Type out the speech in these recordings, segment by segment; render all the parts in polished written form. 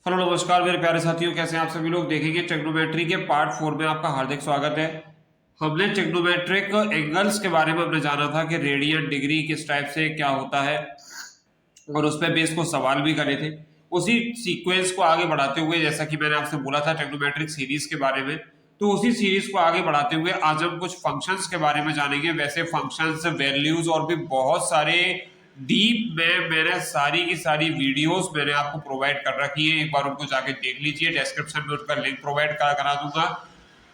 Hello नमस्कार मेरे प्यारे साथियों, कैसे हैं आप सभी लोग। देखेंगे ट्रिग्नोमेट्री के पार्ट 4 में आपका हार्दिक स्वागत है। हमने ट्रिग्नोमेट्रिक एंगल्स के बारे में हमने जाना था कि रेडियन डिग्री किस टाइप से क्या होता है, और उस पर बेस को सवाल भी करे थे। उसी सीक्वेंस को आगे बढ़ाते हुए, जैसा कि मैंने आपसे बोला था ट्रिग्नोमेट्रिक सीरीज के बारे में, तो उसी सीरीज को आगे बढ़ाते हुए आज हम कुछ फंक्शंस के बारे में जानेंगे। वैसे फंक्शंस, वैल्यूज और भी बहुत सारे डीप में मैंने सारी की सारी वीडियोस मैंने आपको प्रोवाइड कर रखी है। एक बार उनको जाके देख लीजिए, डिस्क्रिप्शन में उनका लिंक प्रोवाइड करा दूंगा,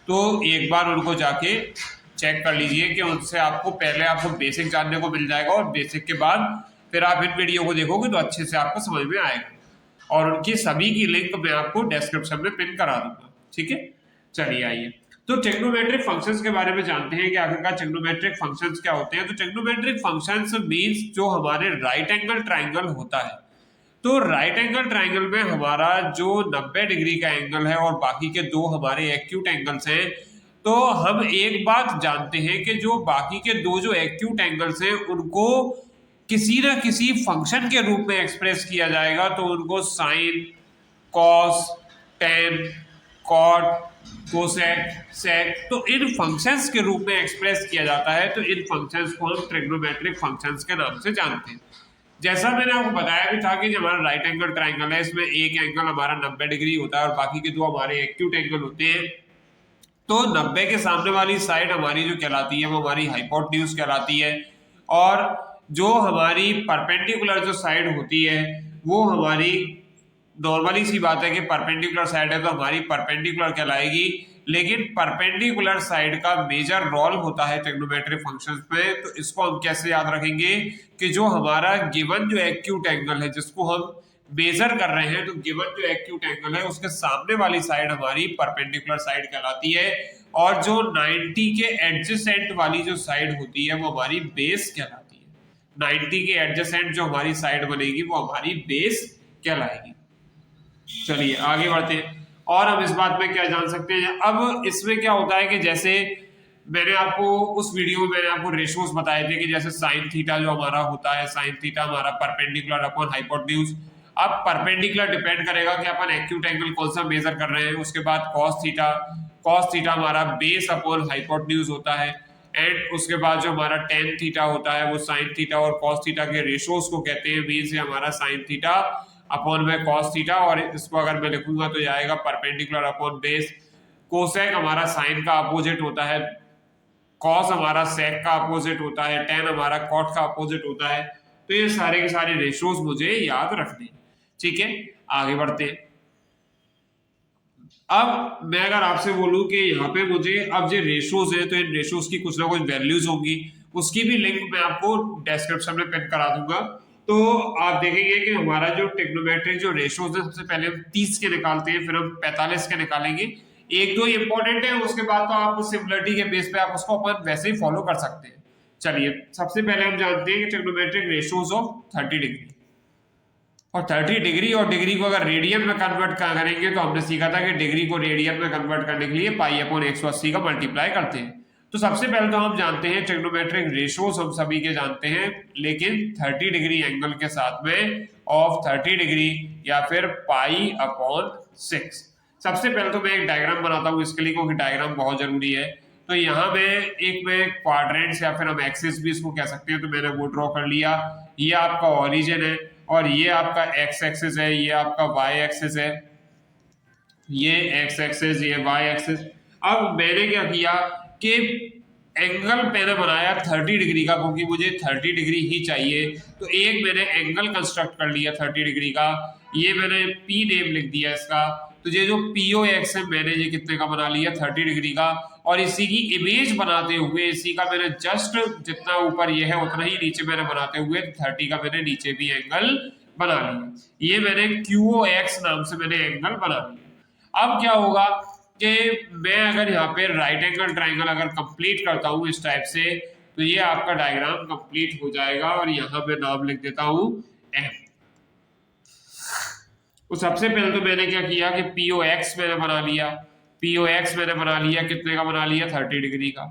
तो एक बार उनको जाके चेक कर लीजिए कि उनसे आपको पहले आपको बेसिक जानने को मिल जाएगा, और बेसिक के बाद फिर आप इन वीडियो को देखोगे तो अच्छे से आपको समझ में आएगा। और उनकी सभी की लिंक मैं आपको डिस्क्रिप्शन में पिन करा दूंगा, ठीक है। चलिए आइए, तो ट्रिग्नोमेट्रिक फंक्शंस के बारे में जानते हैं कि आखिरकार ट्रिग्नोमेट्रिक फंक्शंस क्या होते हैं। तो ट्रिग्नोमेट्रिक फंक्शंस मींस जो हमारे राइट एंगल ट्रायंगल होता है, तो राइट एंगल ट्रायंगल में हमारा जो 90 डिग्री का एंगल है और बाकी के दो हमारे एक्यूट एंगल्स हैं, तो हम एक बात जानते हैं कि जो बाकी के दो जो एक्यूट एंगल्स हैं उनको किसी न किसी फंक्शन के रूप में एक्सप्रेस किया जाएगा। तो उनको sine, cos, tan, cot, cosec, sec, तो इन फंक्शंस के रूप में एक्सप्रेस किया जाता है। तो इन फंक्शंस को हम ट्रिग्नोमेट्रिक फंक्शंस के नाम से जानते हैं। जैसा मैंने आपको बताया भी था कि जो हमारा राइट एंगल ट्रायंगल है, इसमें एक एंगल हमारा 90 डिग्री होता है और बाकी के दो हमारे एक्यूट एंगल होते हैं। तो 90 के सामने वाली साइड हमारी जो कहलाती है वो हमारी हाइपोटेन्यूज कहलाती है, और जो हमारी परपेंडिकुलर जो साइड होती है वो हमारी, नॉर्मली सी बात है कि परपेंडिकुलर साइड है तो हमारी परपेंडिकुलर कहलाएगी। लेकिन परपेंडिकुलर साइड का मेजर रोल होता है ट्रिग्नोमेट्रिक फंक्शंस में। तो इसको हम कैसे याद रखेंगे कि जो हमारा गिवन जो एक्यूट एंगल है जिसको हम मेजर कर रहे हैं, तो गिवन जो एक्यूट एंगल है उसके सामने वाली साइड हमारी परपेंडिकुलर साइड कहलाती है, और जो 90 के एडजेसेंट वाली जो साइड होती है वो हमारी बेस कहलाती है। 90 के एडजेसेंट जो हमारी साइड बनेगी वो हमारी बेस कहलाएगी। चलिए आगे बढ़ते हैं, और हम इस बात में क्या जान सकते हैं। अब इसमें क्या होता है कि जैसे मैंने आपको उस वीडियो में मैंने आपको रेशोस बताए थे कि जैसे साइन थीटा जो हमारा होता है, साइन थीटा हमारा परपेंडिकुलर अपॉन हाइपोटेन्यूज। अब परपेंडिकुलर डिपेंड करेगा कि अपन एक्यूट एंगल कौन सा मेजर कर रहे हैं। उसके बाद कॉस थीटा हमारा बेस अपॉन हाइपोटेन्यूज होता है, एंड उसके बाद जो हमारा टेन थीटा होता है वो साइन थीटा और कॉस थीटा के रेशोस को कहते हैं। मीन से हमारा साइन थीटा अपॉन में कॉस थीटा, और इसको अगर मैं लिखूंगा तो जाएगा परपेंडिकुलर अपॉन बेस। कोसेक हमारा साइन का अपोजिट होता है, कॉस हमारा सेक का अपोजिट होता है, टेन हमारा कॉट का अपोजिट होता है। तो ये सारे के सारे रेशोस मुझे याद रखने, ठीक है। आगे बढ़ते हैं। अब मैं अगर आपसे बोलूं कि यहाँ पे मुझे अब जो रेशोस है तो इन रेशोस की कुछ ना कुछ वैल्यूज होंगी, उसकी भी लिंक मैं आपको डिस्क्रिप्शन में पिन करा दूंगा। तो आप देखेंगे कि हमारा जो ट्रिग्नोमेट्रिक जो रेशोस है, सबसे पहले हम 30 के निकालते हैं, फिर हम 45 के निकालेंगे। एक दो इंपॉर्टेंट है, उसके बाद तो आप सिमिलरिटी के बेस पे आप उसको अपन वैसे ही फॉलो कर सकते हैं। चलिए सबसे पहले हम जानते हैं कि ट्रिग्नोमेट्रिक रेशोस ऑफ 30 डिग्री, और 30 डिग्री और डिग्री को अगर रेडियन में कन्वर्ट करेंगे तो हमने सीखा था कि डिग्री को रेडियन में कन्वर्ट करने के लिए पाई अपॉन 180 का मल्टीप्लाई करते हैं। तो सबसे पहले तो हम जानते हैं ट्रिग्नोमेट्रिक रेशोस हम सभी के जानते हैं, लेकिन 30 डिग्री एंगल के साथ में ऑफ 30 डिग्री या फिर पाई अपॉन 6। सबसे पहले तो मैं एक डायग्राम बनाता हूँ इसके लिए, क्योंकि डायग्राम बहुत जरूरी है। तो यहाँ में क्वाड्रेंट्स या फिर हम एक्सिस भी इसको कह सकते हैं, तो मैंने वो ड्रॉ कर लिया। ये आपका ओरिजिन है, और ये आपका एक्स एक्सिस है, ये आपका वाई एक्सिस है, ये एक्स एक्सिस, ये वाई एक्सिस। अब मैंने क्या किया कि एंगल मैंने बनाया 30 डिग्री का, क्योंकि मुझे 30 डिग्री ही चाहिए। तो एक मैंने एंगल कंस्ट्रक्ट कर लिया 30 डिग्री का, ये मैंने पी नेम लिख दिया इसका। तो ये जो पीओ एक्स है मैंने ये कितने का बना लिया 30 डिग्री का, और इसी की इमेज बनाते हुए इसी का मैंने जस्ट जितना ऊपर ये है उतना ही नीचे मैंने बनाते हुए 30 का मैंने नीचे भी एंगल बना लिया। ये मैंने क्यूओ एक्स नाम से मैंने एंगल बना लिया। अब क्या होगा कि मैं अगर यहाँ पे राइट एंगल ट्राइंगल अगर कंप्लीट करता हूँ इस टाइप से, तो ये आपका डायग्राम कंप्लीट हो जाएगा, और यहाँ पे नाम लिख देता हूँ एम। तो सबसे पहले तो मैंने क्या किया कि पीओ एक्स मैंने बना लिया, पीओ एक्स मैंने बना लिया, कितने का बना लिया 30 डिग्री का।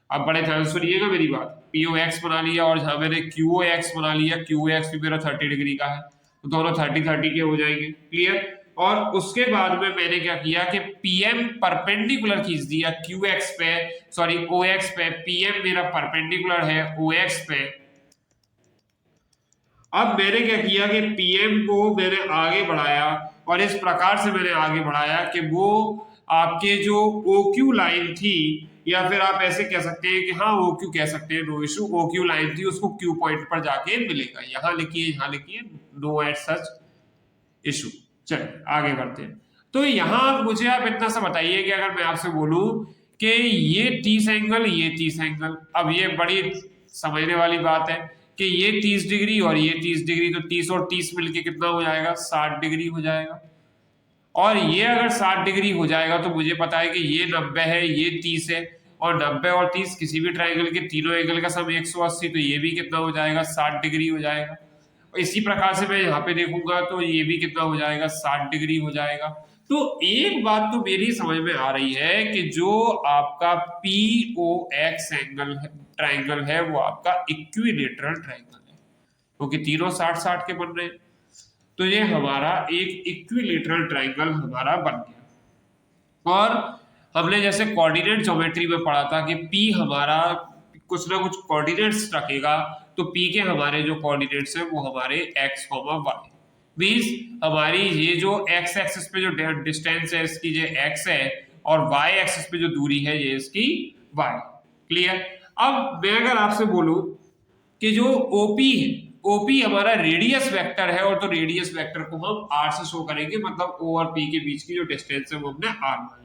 अब बड़े ध्यान सुनिएगा मेरी बात, पीओ एक्स बना लिया और जहां मैंने क्यूओ एक्स बना लिया, क्यूओ एक्स भी मेरा 30 डिग्री का है, तो दोनों 30 30 के हो जाएंगे। क्लियर। और उसके बाद में मैंने क्या किया कि पीएम परपेंडिकुलर खींच दिया क्यूएक्स पे, सॉरी ओएक्स पे, पीएम मेरा परपेंडिकुलर है ओएक्स पे। अब मैंने क्या किया कि पीएम को मैंने आगे बढ़ाया और इस प्रकार से मैंने आगे बढ़ाया कि वो आपके जो ओक्यू लाइन थी, या फिर आप ऐसे कह सकते हैं कि हाँ ओक्यू कह सकते हैं, नो इशू, ओक्यू लाइन थी उसको क्यू पॉइंट पर जाके मिलेगा। यहां लिखिए नो एट सच इशू। चलिए आगे बढ़ते हैं। तो यहां मुझे आप इतना सा बताइए कि अगर मैं आपसे बोलूं कि ये 30 एंगल, ये 30 एंगल, अब ये बड़ी समझने वाली बात है कि ये 30 डिग्री और ये 30 डिग्री, तो 30 और 30 मिलके कितना हो जाएगा, 60 डिग्री हो जाएगा। और ये अगर 60 डिग्री हो जाएगा तो मुझे पता है कि ये 90 है, ये 30 है, और 90 और 30 किसी भी ट्राइंगल के तीनों एंगल का सम 180, तो ये भी कितना हो जाएगा, 60 डिग्री हो जाएगा। इसी प्रकार से मैं यहाँ पे देखूंगा तो ये भी कितना हो जाएगा, 60 डिग्री हो जाएगा। तो एक बात तो मेरी समझ में आ रही है कि जो आपका P O X angle triangle है वो आपका इक्विलेटरल ट्राइंगल है, क्योंकि तीनों 60-60 के बन रहे हैं। तो ये हमारा एक इक्विलेटरल ट्राइंगल हमारा बन गया। और हमने जैसे कोऑर्डिनेट ज्योमेट्री में पढ़ा था कि पी हमारा कुछ ना कुछ कोऑर्डिनेट्स रखेगा, तो पी के हमारे जो कोऑर्डिनेट्स हैं वो हमारे एक्स कॉमा वाई, मींस हमारी ये जो एक्स एक्सिस पे जो डिस्टेंस है इसकी जो एक्स है, और वाई एक्सिस पे जो दूरी है ये इसकी वाई। क्लियर। अब मैं अगर आपसे बोलूं कि जो ओपी है, ओपी हमारा रेडियस वेक्टर है, और तो रेडियस वेक्टर को हम आर से शो करेंगे, मतलब ओ और पी के बीच की जो डिस्टेंस है वो हमने आर मान ली।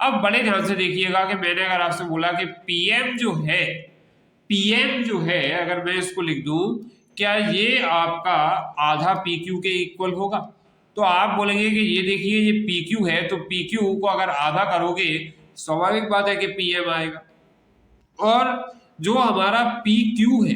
अब बड़े ध्यान से देखिएगा कि मैंने अगर आपसे बोला कि पीएम जो है अगर मैं इसको लिख दूं, क्या ये आपका आधा पी क्यू के इक्वल होगा? तो आप बोलेंगे कि ये देखिए ये पी क्यू है, तो पी क्यू को अगर आधा करोगे स्वाभाविक बात है कि पीएम आएगा। और जो हमारा पी क्यू है,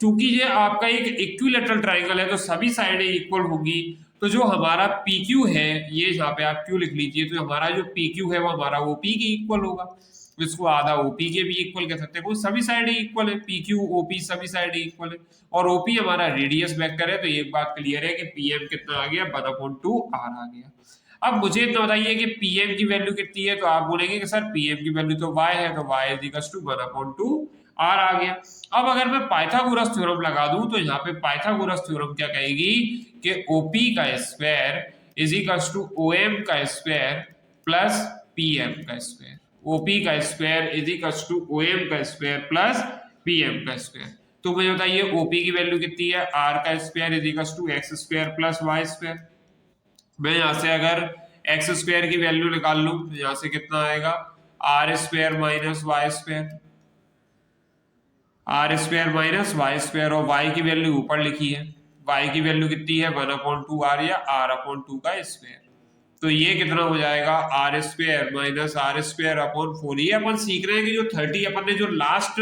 क्योंकि ये आपका एक इक्विलेटरल ट्राइंगल है तो सभी साइडें इक्वल होगी, तो जो हमारा पी क्यू है, ये यहाँ पे आप क्यू लिख लीजिए, तो हमारा जो पी क्यू है वो हमारा ओपी के इक्वल होगा। इसको आधा ओपी के भी इक्वल कह सकते हैं, सभी साइडें इक्वल है, पी क्यू ओपी सभी साइडें इक्वल है, और ओपी हमारा रेडियस वेक्टर है। तो एक बात क्लियर है कि पीएम कितना आ गया, 1/2 आर आ गया। अब मुझे इतना बताइए कि पीएम की वैल्यू कितनी है, तो आप बोलेंगे कि सर पीएम की वैल्यू तो y है, तो y is equal to 1/2 r आ गया। अब अगर मैं पाइथागोरस थ्योरम लगा दूं तो यहाँ पे पाइथागोरस थ्योरम क्या कहेगी कि OP का square is equal to OM का स्क्वायर प्लस PM का स्क्वायर। OP का square is equal to OM का स्क्वायर प्लस PM का स्क्वायर। तो मुझे बताइए OP की वैल्यू कितनी है, r का square is equal to x square plus y square. मैं यहाँ से अगर एक्स स्क्वायर की वैल्यू निकाल लूं तो यहाँ से कितना आएगा, R square minus Y square, R square minus Y square, और वाई की वैल्यू ऊपर लिखी है, वाई की वैल्यू कितनी है 1/2 आर या r/2 का स्क्वायर। तो ये कितना हो जाएगा, R square minus R square upon 4। ये अपन सीख रहे हैं कि जो 30 अपन ने जो लास्ट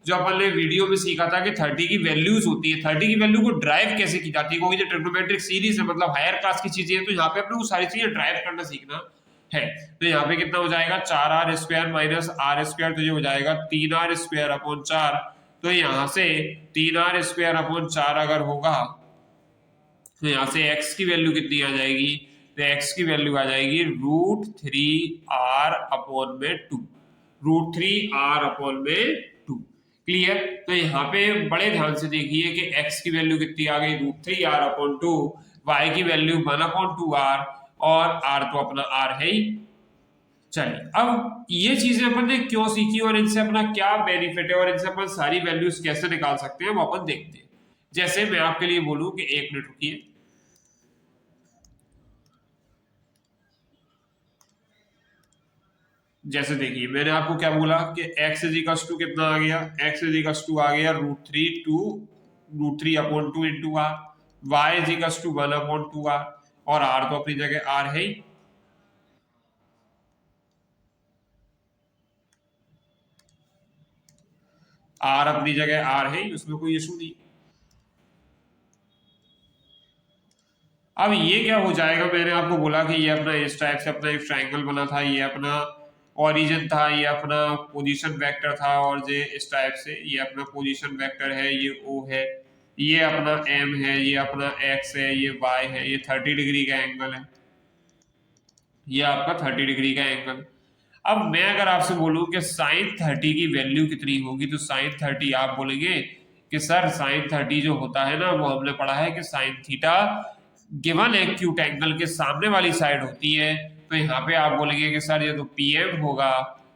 जो अपन ने वीडियो में सीखा था कि 30 की वैल्यूज होती है, 30 की वैल्यू को ड्राइव कैसे की जाती है, क्योंकि जो ट्रिग्नोमेट्रिक सीरीज है मतलब हायर क्लास की चीजें हैं, तो यहाँ पे अपने वो सारी चीजें ड्राइव करना सीखना है। तो यहाँ पे कितना हो जाएगा, 4r square minus R square, तो ये हो जाएगा 3r स्क्वायर अपॉन 4। तो यहाँ से 3r स्क्वायर अपॉन 4 अगर होगा तो यहाँ से x की वैल्यू कितनी आ जाएगी, तो x की वैल्यू आ जाएगी √3r अपॉन में 2, √3r अपॉन में 2। क्लियर। तो यहाँ पे बड़े ध्यान से देखिए कि x की वैल्यू कितनी आ गई, √3r अपॉन 2, y की वैल्यू 1/2r, और r तो अपना r है ही। चलिए अब ये चीजें अपन ने क्यों सीखी और इनसे अपना क्या बेनिफिट है और इनसे अपन सारी वैल्यूज कैसे निकाल सकते हैं वो अपन देखते हैं। जैसे मैं आपके लिए बोलूं कि 1 मिनट रुकिए, जैसे देखिए मैंने आपको क्या बोला कि x इज इक्वल टू कितना आ गया, x इज इक्वल टू आ गया √3 upon 2 into R, y is equal to 1/2 R, और r तो अपनी जगह r है ही। r अपनी जगह r है ही, उसमें कोई इशू नहीं। अब ये क्या हो जाएगा, मैंने आपको बोला कि ये अपना इस टाइप से अपना एक ट्राइंगल बना था, ये अपना ओरिजिन था, ये अपना पोजीशन वेक्टर था, और ये इस टाइप से ये अपना पोजीशन वेक्टर है, ये O है, ये अपना M है, ये अपना X है, ये Y है, ये 30 डिग्री का एंगल है। ये आपका 30 डिग्री का एंगल। अब मैं अगर आपसे बोलूं कि साइन 30 की वैल्यू कितनी होगी, तो साइन 30 आप बोलेंगे कि सर साइन 30 जो होता है ना, वो हमने पढ़ा है कि sine theta given acute angle के सामने वाली साइड होती है। तो यहाँ पे आप बोलेंगे कि सर ये तो पीएम होगा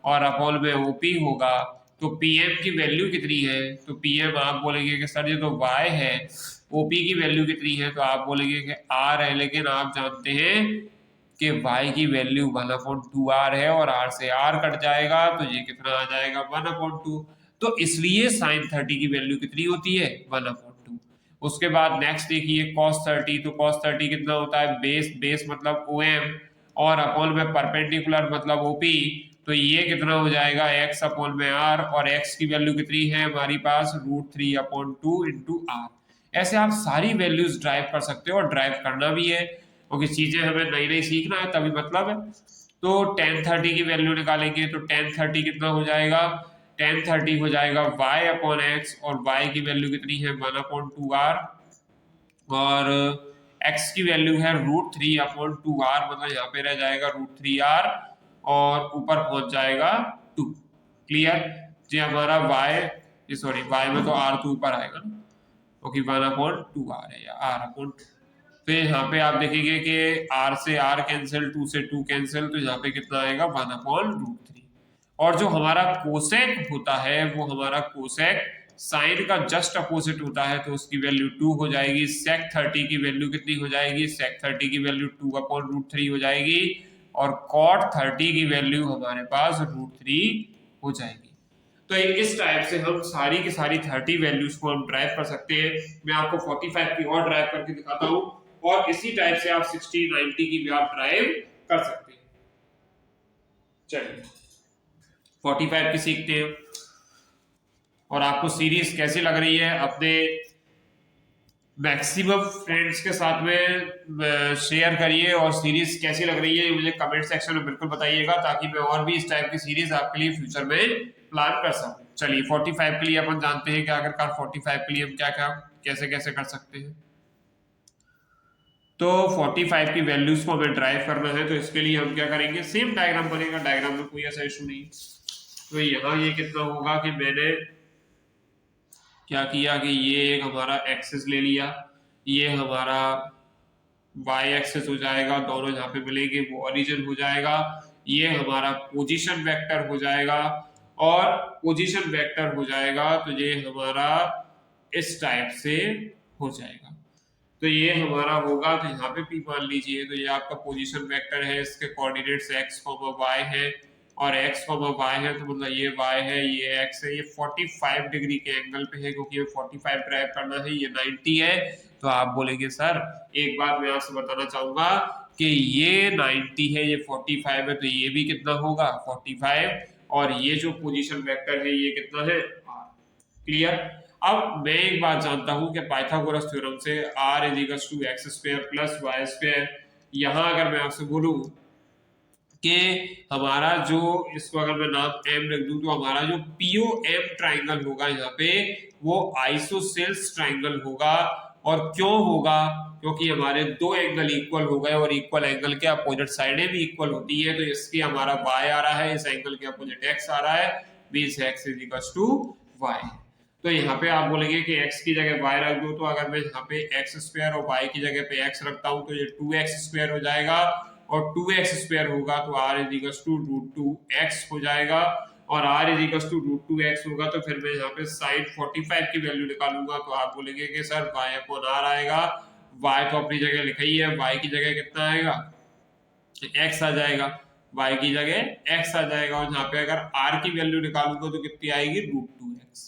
और अपोल में ओपी होगा। तो पीएम की वैल्यू कितनी है, तो पीएम आप बोलेंगे कि सर ये तो वाई है। ओपी की वैल्यू कितनी है, तो आप बोलेंगे कि आर है। लेकिन आप जानते हैं कि y की वैल्यू 1/2r है और r से r कट जाएगा, तो ये कितना आ जाएगा 1/2। तो इसलिए साइन 30 की वैल्यू कितनी होती है 1/2। उसके बाद नेक्स्ट देखिए cos 30। तो cos 30 कितना होता है, बेस बेस मतलब OM और अपॉन में परपेंडिकुलर मतलब OP। तो ये कितना हो जाएगा x अपॉन में r, और x की वैल्यू कितनी है हमारी पास √3/2 इंटू r। ऐसे आप सारी वैल्यूज ड्राइव कर सकते हो और ड्राइव करना भी है, क्योंकि चीजें हमें नई नई सीखना है तभी मतलब है। तो tan 30 की वैल्यू निकालेंगे तो tan 30 कितना हो जाएगा, tan 30 हो जाएगा y अपॉन x, और y की वैल्यू कितनी है 1/2r, और x की वैल्यू है √3/2r, मतलब यहाँ पे रह जाएगा √3r और ऊपर पहुंच जाएगा 2। क्लियर। जी हमारा y, सॉरी y में तो r तो ऊपर आएगा ना, क्योंकि 1/2r है या r/2। तो यहाँ पे आप देखेंगे कि r से r कैंसिल, 2 से 2 कैंसिल, तो यहाँ पे कितना आएगा 1/√3। और जो हमारा कोसेक होता है वो हमारा कोसेक साइन का जस्ट अपोजिट होता है, तो उसकी वैल्यू 2 हो जाएगी। सेक 30 की वैल्यू कितनी हो जाएगी, सेक 30 की वैल्यू 2/√3 हो जाएगी, और कॉट 30 की वैल्यू हमारे पास √3 हो जाएगी। तो इस टाइप से हम सारी की सारी 30 वैल्यूज को हम ड्राइव कर सकते हैं। मैं आपको 45 की और ड्राइव करके दिखाता हूं, और इसी टाइप से आप 60, 90 की भी आप ड्राइव कर सकते हैं। चलिए 45 की सीखते हैं। और आपको सीरीज कैसी लग रही है अपने मैक्सिमम फ्रेंड्स के साथ में शेयर करिए, और सीरीज कैसी लग रही है मुझे कमेंट सेक्शन में बिल्कुल बताइएगा, ताकि मैं और भी इस टाइप की सीरीज आपके लिए फ्यूचर में प्लान कर सकूं। चलिए 45 के लिए अपन जानते हैं कि आखिरकार 45 के लिए हम क्या क्या कैसे कैसे कर सकते हैं। तो 45 की वैल्यूज को हमें ड्राइव करना है, तो इसके लिए हम क्या करेंगे, सेम डायग्राम बनेगा, डायग्राम में कोई ऐसा इशू नहीं। तो यहाँ ये कितना होगा कि मैंने क्या किया कि ये एक हमारा एक्सिस ले लिया, ये हमारा y एक्सिस हो जाएगा, दोनों जहाँ पे मिलेंगे वो ओरिजिन हो जाएगा। ये हमारा पोजीशन वेक्टर हो जाएगा, और पोजीशन वेक्टर हो जाएगा तो ये हमारा इस टाइप से हो जाएगा। तो ये हमारा होगा, तो यहाँ पे p मान लीजिए, तो ये आपका पोजीशन वेक्टर है, इसके कोऑर्डिनेट्स x, y है, और x, y है, तो मतलब ये y है, ये x है, ये 45 डिग्री के एंगल पे है, क्योंकि ये 45 ड्राइव करना है, ये 90 है। तो आप बोलेंगे सर एक बात मैं आपसे बताना चाहूंगा कि ये 90 है, ये 45 है, तो ये भी कितना होगा 45, और ये जो पोजीशन वेक्टर है ये कितना है r। क्लियर। अब मैं एक बात जानता हूं कि पाइथागोरस थ्योरम से r = x² + y², यहां अगर मैं आपसे बोलूं कि हमारा जो, इसको अगर मैं नाम m रख दूं, तो हमारा जो POM ट्राइंगल होगा यहाँ पे वो आइसोसेल्स ट्राइंगल होगा। और क्यों होगा, क्योंकि हमारे दो एंगल इक्वल हो गए, और इक्वल एंगल के अपोजिट साइडें भी इक्वल होती है, तो इसके हमारा y आ रहा है, इस एंगल के अपोजिट x आ रहा है, मींस x = y। तो यहाँ पे आप बोलेंगे कि x की जगह y रख दो, तो अगर मैं यहाँ पे x² और y की जगह पे x रखता हूँ तो ये 2x² हो जाएगा, और 2x² होगा तो r √2x हो जाएगा, और r √2x होगा, तो फिर मैं यहाँ पे sin 45 की वैल्यू निकालूंगा, तो आप बोलेंगे कि सर y/r आएगा। y तो अपनी जगह लिखा ही है, y की जगह कितना आएगा x आ जाएगा, y की जगह x आ जाएगा, और यहाँ पे अगर r की वैल्यू निकालूंगा तो कितनी आएगी √2x।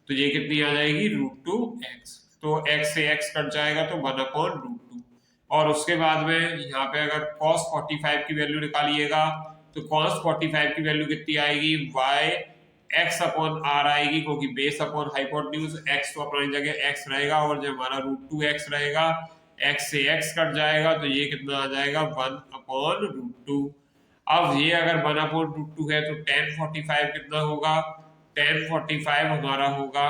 तो ये कितनी आ जाएगी √2x, तो x से x कट जाएगा तो 1/√2। और उसके बाद में यहाँ पे अगर cos 45 की वैल्यू निकालिएगा, तो cos 45 की वैल्यू कितनी आएगी, y x/r आएगी, क्योंकि बेस अपॉन हाइपोटेन्यूज, x तो अपनी जगह x रहेगा, और जब हमारा √2x रहेगा, x से x कट जाएगा, तो ये कितना आ जाएगा 1/√2। अब ये अगर 1/√2 है, तो tan 45 कितना होगा, tan 45 हमारा होगा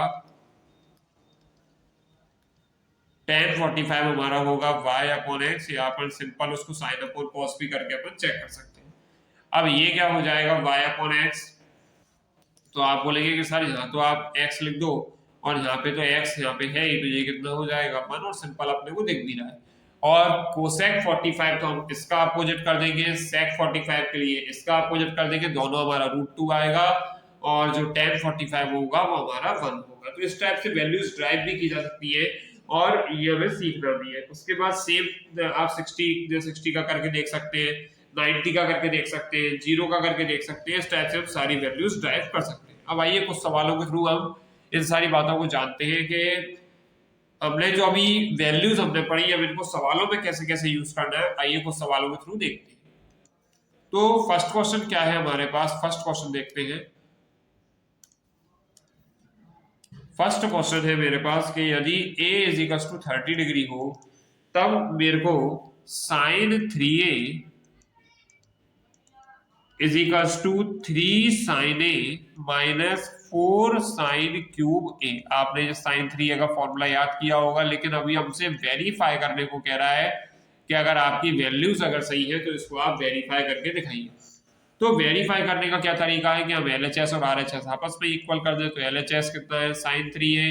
tan 45 हमारा होगा y अपॉन एक्स, या अपन सिंपल उसको साइन अपॉन कॉस भी करके अपन चेक कर सकते हैं। अब ये क्या हो जाएगा y अपॉन एक्स, तो आप बोलेंगे कि सर यहाँ तो आप x लिख दो और यहाँ पे तो x यहाँ पे है ही, तो ये कितना हो जाएगा 1, और सिंपल अपने को दिख भी रहा है। और कोसेक 45 तो हम इसका अपोजिट कर देंगे, सेक 45 के लिए इसका अपोजिट कर देंगे, दोनों हमारा √2 आएगा, और जो tan 45 होगा वो हमारा 1 होगा। तो इस टाइप से वैल्यूज ड्राइव भी की जा सकती है और ये हमें सीखना भी है। उसके बाद सेम आप 60 का करके देख सकते हैं, 90 का करके देख सकते हैं, 0 का करके देख सकते हैं। इस टाइप से हम सारी वैल्यूज ड्राइव कर सकते हैं। अब आइए कुछ सवालों के थ्रू हम इन सारी बातों को जानते हैं कि हमने जो अभी वैल्यूज हमने पढ़ी अब इनको सवालों में कैसे कैसे यूज करना है। आइए कुछ सवालों के थ्रू देखते हैं। तो फर्स्ट क्वेश्चन क्या है हमारे पास, फर्स्ट क्वेश्चन देखते हैं। फर्स्ट क्वेश्चन है मेरे पास कि यदि a = 30 डिग्री हो तब मेरे को sin 3a = 3 sin a minus 4 sin cube a। आपने जो sin 3a का फॉर्मूला याद किया होगा, लेकिन अभी हमसे वेरीफाई करने को कह रहा है कि अगर आपकी वैल्यूज अगर सही है तो इसको आप वेरीफाई करके दिखाइए। तो वेरीफाई करने का क्या तरीका है कि हम LHS और RHS आपस में इक्वल कर दें। तो LHS कितना है, sin 3a,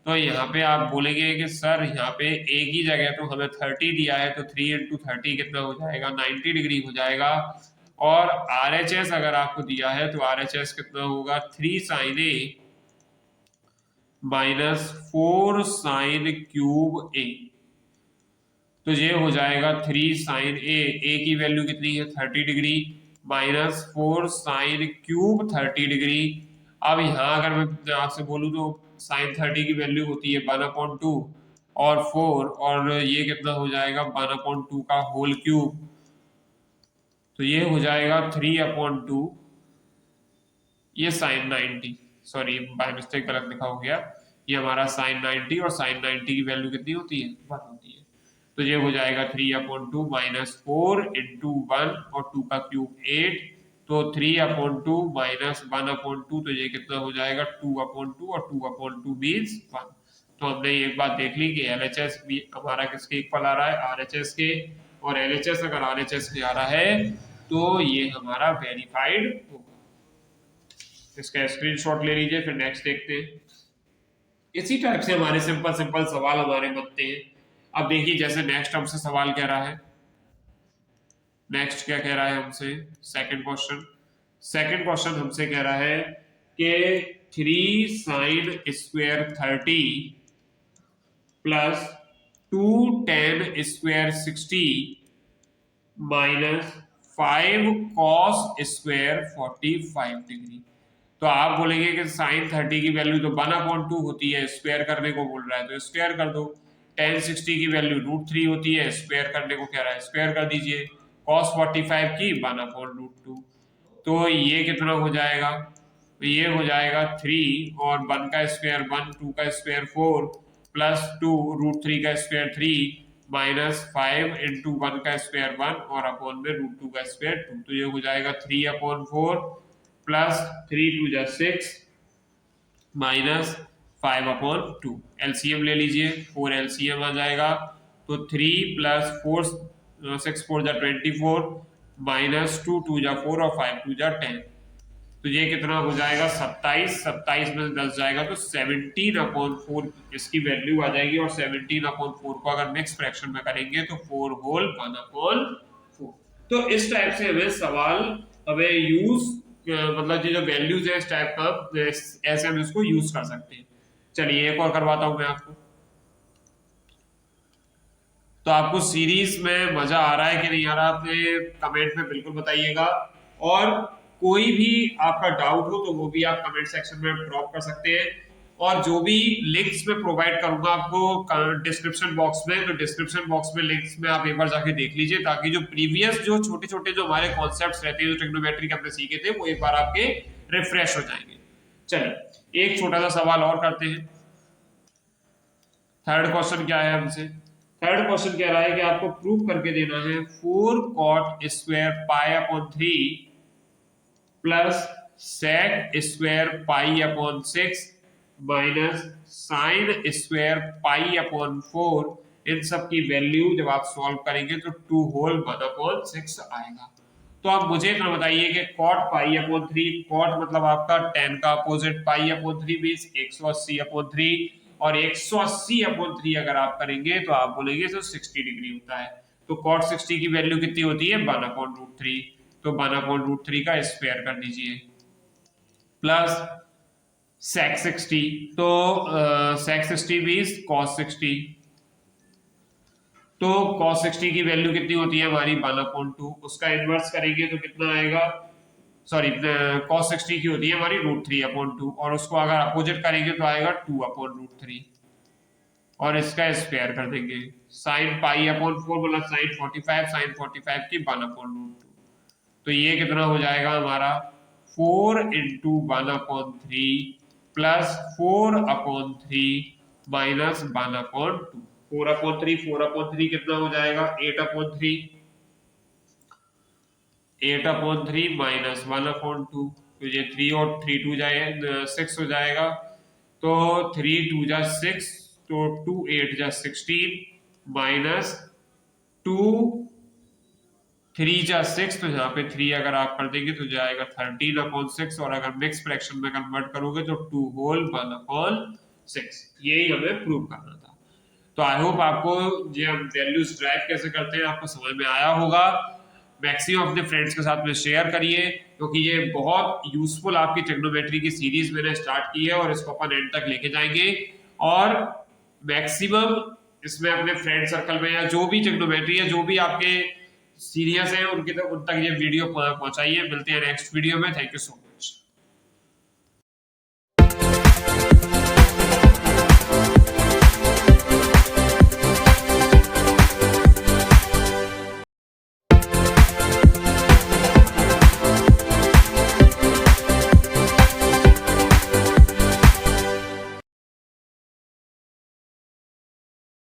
तो यहाँ पे आप बोलेंगे कि सर यहाँ पे a की जगह तो हमें 30 दिया है, तो 3 × 30 कितना हो जाएगा, 90 डिग्री हो जाएगा। और RHS अगर आपको दिया है तो RHS कितना होगा, 3 sin a minus 4 sin cube a। तो ये हो जाएगा 3 sin a की वैल्यू कितनी है 30 degree, minus 4 sin cube 30 degree. अब यहाँ अगर मैं आपसे बोलूँ तो sin 30 की वैल्यू होती है 1/2 और 4, और ये कितना हो जाएगा 1/2 का होल क्यूब, तो ये हो जाएगा 3/2। ये sin 90, सॉरी बाय मिस्टेक गलत लिखा हो गया, ये हमारा sin 90, और sin 90 की वैल्यू कितनी होती है 1 होती है। तो ये हो जाएगा 3/2 माइनस 4 × 1 और 2 का क्यूब 8, तो 3/2 माइनस 1/2, तो ये कितना हो जाएगा 2/2, और 2/2 मीन्स 1। तो हमने एक बात देख ली कि LHS भी हमारा किसके इक्वल आ रहा है, RHS के, और LHS अगर RHS के आ रहा है तो ये हमारा वेरीफाइड होगा। इसका स्क्रीनशॉट ले लीजिए, फिर नेक्स्ट देखते हैं। इसी टाइप से हमारे सिंपल सिंपल सवाल हमारे बनते हैं। अब देखिए जैसे नेक्स्ट हमसे सवाल कह रहा है, नेक्स्ट क्या कह रहा है हमसे, सेकंड क्वेश्चन हमसे कह रहा है कि 3 sin square 30 plus 2 tan square 60 minus 5 cos square 45 degree. तो आप बोलेंगे कि sin 30 की वैल्यू तो 1/2 होती है, स्क्वायर करने को बोल रहा है तो स्क्वायर कर दो। tan 60 की वैल्यू √3 होती है, स्क्वायर करने को कह रहा है स्क्वायर कर दीजिए। cos 45 की 1/2, तो ये कितना हो जाएगा, तो ये हो जाएगा 3, और 1 का स्क्वायर 1, 2 का स्क्वायर 4, प्लस 2 √3 का स्क्वायर 3, माइनस 5 × 1 का स्क्वायर 1, और अपॉन में √2 का स्क्वायर 2, तो ये हो जाएगा 3/4 प्लस 3 × 2 = 6 माइनस 5/2। एलसीएम ले लीजिए, 4 एलसीएम आ जाएगा, तो 3 + 4 6 4 = 24 माइनस 2 2 = 4 और 5 2 = 10, तो ये कितना हो जाएगा 27 में 10 जाएगा तो 17/4 इसकी वैल्यू आ जाएगी। और 17/4 को अगर मिक्स फ्रैक्शन में करेंगे तो 4 होल 1/4। तो इस टाइप से हमें सवाल हमें यूज मतलब जो वैल्यूज है इस टाइप का ऐसे हम इसको यूज कर सकते हैं। चलिए एक और करवाता हूं मैं आपको। तो आपको सीरीज में मजा आ रहा है कि नहीं आ रहा, आपने कमेंट में बिल्कुल बताइएगा, और कोई भी आपका डाउट हो तो वो भी आप कमेंट सेक्शन में ड्रॉप कर सकते हैं। और जो भी लिंक्स में प्रोवाइड करूंगा आपको डिस्क्रिप्शन बॉक्स में, तो डिस्क्रिप्शन बॉक्स में लिंक्स में आप एक बार जाके देख लीजिए, ताकि जो प्रीवियस जो छोटे छोटे जो हमारे कॉन्सेप्ट्स रहते हैं जो ट्रिग्नोमेट्री के हमने सीखे थे वो एक बार आपके रिफ्रेश हो जाएंगे। चलिए एक छोटा सा सवाल और करते हैं। थर्ड क्वेश्चन क्या है हमसे, थर्ड क्वेश्चन कह रहा है कि आपको प्रूव करके देना है 4 cot square π/3 plus sec square π/6 minus sine square pi upon 4, इन सब की वैल्यू जब आप सॉल्व करेंगे तो 2 होल 1/6 आएगा। तो आप मुझे इतना बताइए कि कॉट पाई अपॉन 3, कॉट मतलब आपका tan का opposite, pi upon 3 means 180 upon 3, और 180 अपॉन 3 अगर आप करेंगे तो आप बोलेंगे तो 60 डिग्री होता है। तो कॉट 60 की वैल्यू कितनी होती है 1/√3, तो 1/√3 का स्क्वायर कर दीजिए, प्लस sec 60, तो sec 60 मींस cos 60, तो cos 60 की वैल्यू कितनी होती है हमारी 1/2, उसका इनवर्स करेंगे तो कितना आएगा, सॉरी cos 60 की होती है हमारी √3/2, और उसको अगर अपोजिट करेंगे तो आएगा 2/√3, और इसका स्क्वायर कर देंगे। साइन पाई अपॉन 4 मतलब साइन 45, साइन 45 की 1/√2, तो ये कितना हो जाएगा हमारा 4 इंटू 1/3 प्लस 4/3 माइनस 1/2, 4/3 कितना हो जाएगा 8/3, 8/3 माइनस 1/2, तो ये 3 और 3 2 जाए 6 हो जाएगा, तो 3 2 जा 6, तो 2 8 जा 16 माइनस 2 3 जा 6, तो यहाँ पे 3 अगर आप कर देंगे तो जाएगा 13/6, और अगर मिक्स फ्रैक्शन में कन्वर्ट करोगे तो 2 होल 1/6, यही हमें प्रूव करना था। तो आई होप आपको ये हम वैल्यूज ड्राइव कैसे करते हैं आपको समझ में आया होगा। मैक्सिमम अपने फ्रेंड्स के साथ में शेयर करिए, क्योंकि ये बहुत यूजफुल आपकी ट्रिग्नोमेट्री की सीरीज मैंने स्टार्ट की है और इसको अपन एंड तक लेके जाएंगे, और मैक्सिमम इसमें अपने फ्रेंड सर्कल में या जो भी ट्रिग्नोमेट्री है जो भी आपके सीरियस है उन तक ये वीडियो पहुंचाइए। मिलते हैं नेक्स्ट वीडियो में, थैंक यू सो मच।